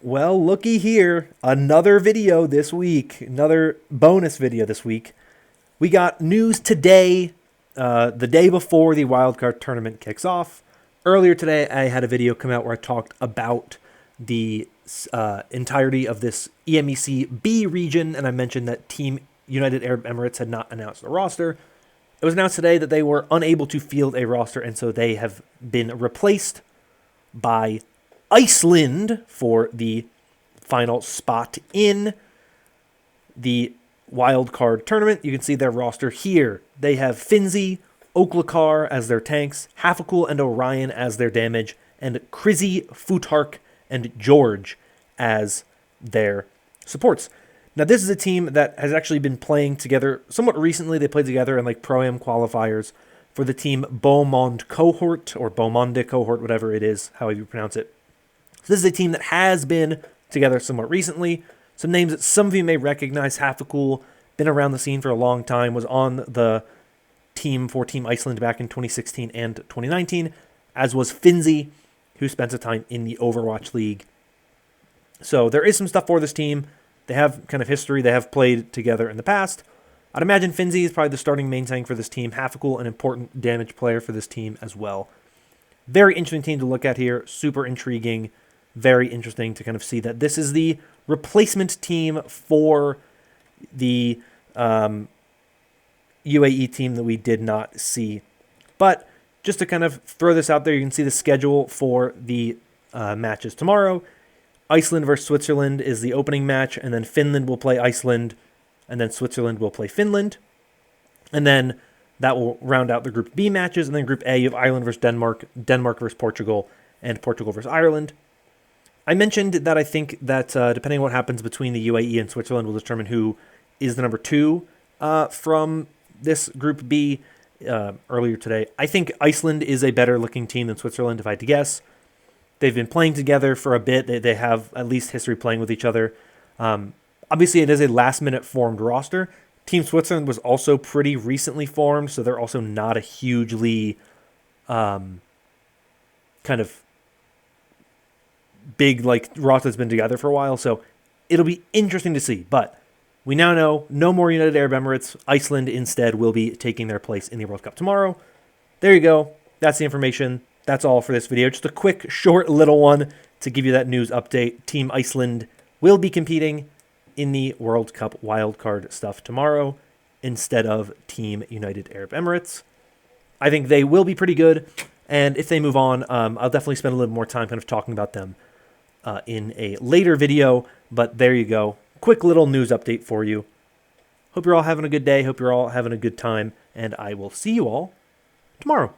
Well, looky here. Another video this week. Another bonus video this week. We got news today, the day before the wildcard tournament kicks off. Earlier today, I had a video come out where I talked about the entirety of this EMEC B region, and I mentioned that Team United Arab Emirates had not announced a roster. It was announced today that they were unable to field a roster, and so they have been replaced by Iceland for the final spot in the wild card tournament. You can see their roster here. They have Finzi, Oklakar as their tanks, Hafakul and Orion as their damage, and Krizzy, Futark, and George as their supports. Now, this is a team that has actually been playing together somewhat recently. They played together in like Pro-Am qualifiers for the team Beaumont Cohort, or Beaumonde Cohort, whatever it is, however you pronounce it. So this is a team that has been together somewhat recently. Some names that some of you may recognize: Hafakul, been around the scene for a long time, was on the team for Team Iceland back in 2016 and 2019, as was Finzi, who spent some time in the Overwatch League. So there is some stuff for this team. They have kind of history. They have played together in the past. I'd imagine Finzi is probably the starting main tank for this team. Hafakul, an important damage player for this team as well. Very interesting team to look at here. Super intriguing. Very interesting to kind of see that this is the replacement team for the UAE team that we did not see. But just to kind of throw this out there, you can see the schedule for the matches tomorrow. Iceland versus Switzerland is the opening match, and then Finland will play Iceland, and then Switzerland will play Finland. And then that will round out the Group B matches, and then Group A, you have Ireland versus Denmark, Denmark versus Portugal, and Portugal versus Ireland. I mentioned that I think that depending on what happens between the UAE and Switzerland will determine who is the number 2 from this Group B earlier today. I think Iceland is a better looking team than Switzerland, if I had to guess. They've been playing together for a bit. They have at least history playing with each other. Obviously, it is a last-minute formed roster. Team Switzerland was also pretty recently formed, so they're also not a hugely kind of big like roster that's been together for a while. So it'll be interesting to see. But we now know no more United Arab Emirates. Iceland instead will be taking their place in the World Cup tomorrow. There you go. That's the information. That's all for this video. Just a quick, short, little one to give you that news update. Team Iceland will be competing in the World Cup wildcard stuff tomorrow instead of Team United Arab Emirates. I think they will be pretty good, and if they move on, I'll definitely spend a little more time kind of talking about them in a later video, but there you go. Quick little news update for you. Hope you're all having a good day. Hope you're all having a good time, and I will see you all tomorrow.